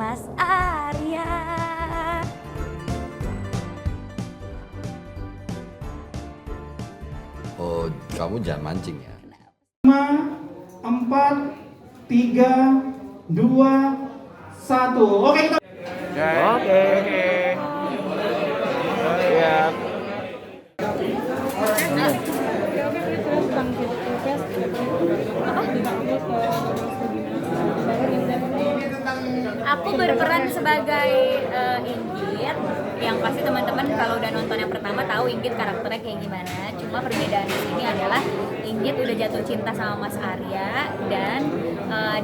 Mas Arya. Oh, kamu jangan mancing ya. 5, 4, 3, 2, 1. Oke, kita Oke. Siap. Aku berperan sebagai Inggit. Yang pasti teman-teman kalau udah nonton yang pertama tahu Inggit karakternya kayak gimana. Cuma perbedaan di sini adalah Inggit udah jatuh cinta sama Mas Arya dan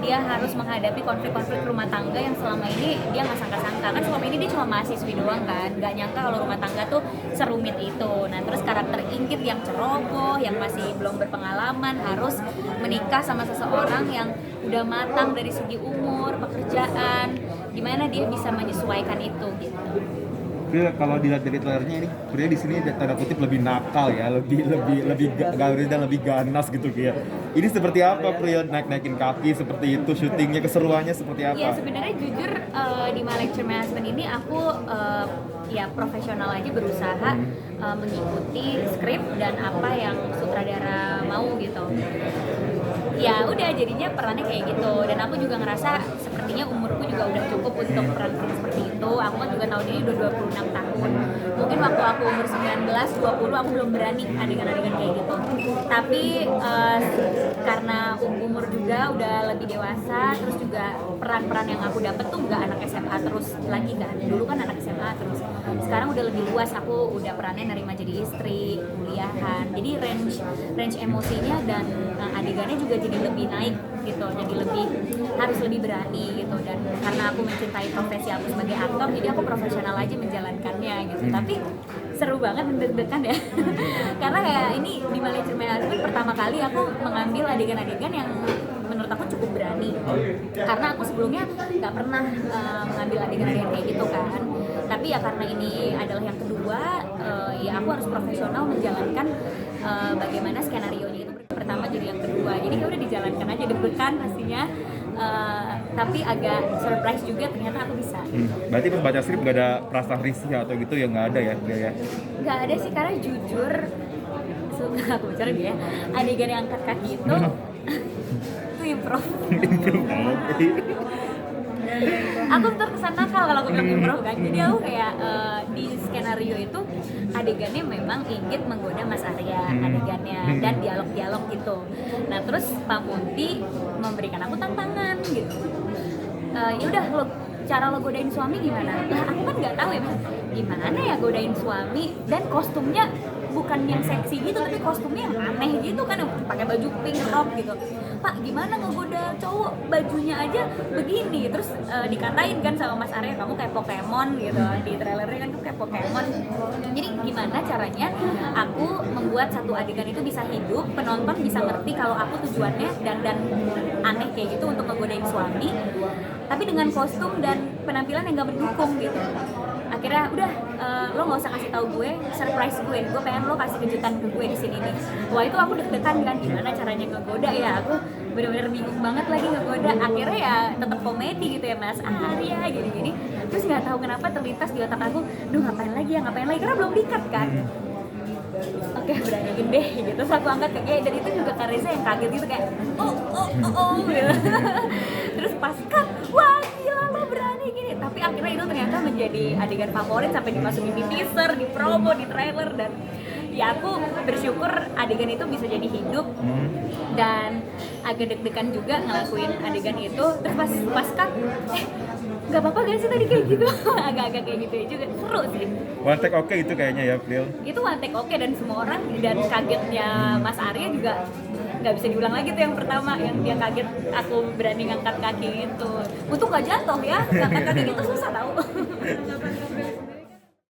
dia harus menghadapi konflik-konflik rumah tangga yang selama ini dia nggak sangka-sangka. Kan selama ini dia cuma mahasiswi doang kan, nggak nyangka kalau rumah tangga tuh serumit itu. Nah terus karakter Inggit yang ceroboh, yang masih belum berpengalaman harus menikah sama seseorang yang udah matang dari segi umur, pekerjaan, gimana dia bisa menyesuaikan itu gitu. Pril, kalau dilihat dari trailernya ini, Pril di sini tanda kutip lebih nakal ya, lebih garis dan lebih ganas gitu ya. Ini seperti apa Pril, naik-naikin kaki seperti itu, syutingnya keseruannya seperti apa? Ya sebenarnya jujur di My Lecture My Husband ini aku ya profesional aja berusaha mengikuti skrip dan apa yang sutradara mau gitu. Ya udah jadinya perannya kayak gitu dan aku juga ngerasa sepertinya umurku juga udah cukup untuk peran seperti itu. Aku kan juga tahun ini udah 26 tahun. Mungkin waktu aku umur 19, 20 aku belum berani adegan-adegan kayak gitu. Tapi karena umur juga udah lebih dewasa, terus juga peran-peran yang aku dapet tuh nggak anak SMA terus lagi kan. Dulu kan anak SMA terus. Sekarang udah lebih luas, aku udah perannya nerima jadi istri, kuliahan. Jadi range emosinya dan adegannya juga jadi lebih naik gitu, jadi harus lebih berani gitu. Dan karena aku mencintai profesi aku sebagai aktor, jadi aku profesional aja menjalankannya gitu. Tapi seru banget, deg-degan ya. Karena kayak ini di My Lecture My Husband pertama kali aku mengambil adegan-adegan yang menurut aku cukup berani. Karena aku sebelumnya nggak pernah mengambil adegan-adegan kayak gitu kan. Tapi ya karena ini adalah yang kedua, ya aku harus profesional menjalankan bagaimana skenarionya itu pertama jadi yang kedua. Jadi ya udah dijalankan aja, deg-degan pastinya. Tapi agak surprise juga ternyata aku bisa. Berarti pas baca skrip gak ada perasaan risih atau gitu ya, nggak ada ya Pril ya? Nggak ada sih, karena jujur sebelum aku bicara dia adegan yang angkat kaki itu itu improv. Aku terkesan nakal kalau aku bilang improv kan. Jadi aku kayak di skenario itu adegannya memang Inggit menggoda Mas Arya adegannya dan dialog-dialog gitu. Nah terus Pak Munti memberikan aku tantangan gitu. Ya udah cara lo godain suami gimana? Nah aku kan nggak tahu ya Mas, gimana ya godain suami dan kostumnya bukan yang seksi gitu tapi kostumnya yang aneh gitu kan, yang pakai baju pink rok gitu. Pak gimana ngegoda cowok bajunya aja begini, terus dikatain kan sama Mas Arya kamu kayak Pokemon gitu, di trailernya kan tuh kayak Pokemon. Jadi gimana caranya aku membuat satu adegan itu bisa hidup, penonton bisa ngerti kalau aku tujuannya dan aneh kayak gitu untuk ngegodain suami, tapi dengan kostum dan penampilan yang gak mendukung gitu. Akhirnya udah lo nggak usah kasih tahu gue, surprise gue pengen lo kasih kejutan ke gue di sini nih. Wah itu aku deg-degan kan, gimana caranya ngegoda ya, aku bener-bener bingung banget lagi ngegoda. Akhirnya ya tetap komedi gitu ya Mas Arya gini-gini. Terus nggak tahu kenapa terlintas di otak aku, duh ngapain lagi karena belum di-cut kan. Oke berani gede gitu, terus aku angkat kayak dan itu juga Karisa yang kaget gitu kayak oh gitu. Terus pas cut, wah gila lo berani gini. Tapi akhirnya itu ternyata menjadi adegan favorit sampai dimasukin di teaser, di promo, di trailer. Dan ya aku bersyukur adegan itu bisa jadi hidup dan agak deg-degan juga ngelakuin adegan itu. Terus pas cut, nggak apa-apa gak sih tadi kayak gitu. Agak-agak kayak gitu juga, seru sih. One take oke itu kayaknya ya Pril. Itu one take oke dan semua orang, dan kagetnya Mas Arya juga nggak bisa diulang lagi tuh yang pertama, yang dia kaget aku berani ngangkat kaki itu. Untung nggak jatuh ya, ngangkat kaki itu susah tau.